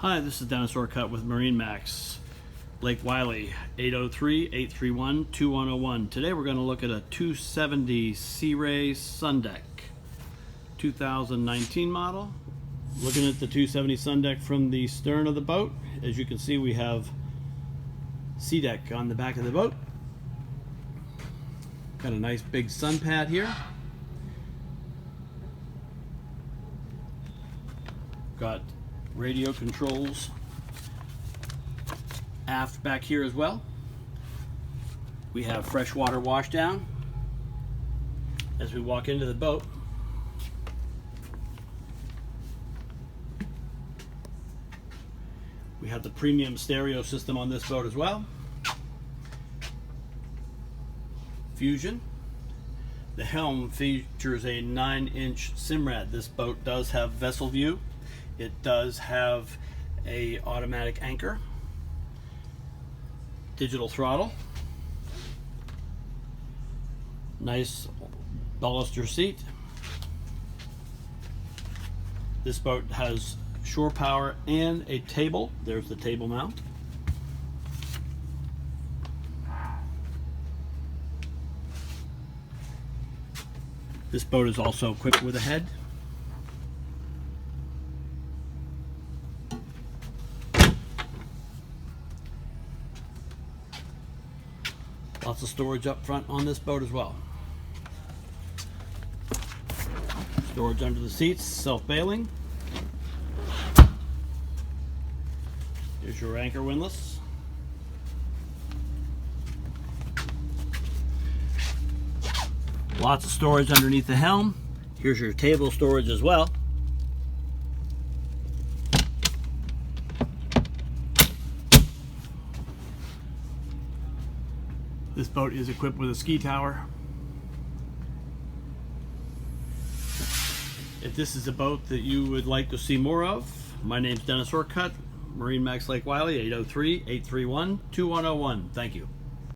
Hi, this is Dennis Orcutt with MarineMax Lake Wylie, 803-831-2101. Today we're going to look at a 270 Sea Ray SunDek 2019 model. Looking at the 270 SunDek from the stern of the boat, as you can see we have SeaDek on the back of the boat. Got a nice big sun pad here. Got radio controls aft back here as well. We have freshwater washdown as we walk into the boat. We have the premium stereo system on this boat as well. Fusion. The helm features a 9-inch Simrad. This boat does have vessel view. It does have a automatic anchor, digital throttle, nice baluster seat. This boat has shore power and a table. There's the table mount. This boat is also equipped with a head. Lots of storage up front on this boat as well. Storage under the seats, self-bailing. Here's your anchor windlass. Lots of storage underneath the helm. Here's your table storage as well. This boat is equipped with a ski tower. If this is a boat that you would like to see more of, my name's Dennis Orcutt, MarineMax Lake Wylie, 803-831-2101. Thank you.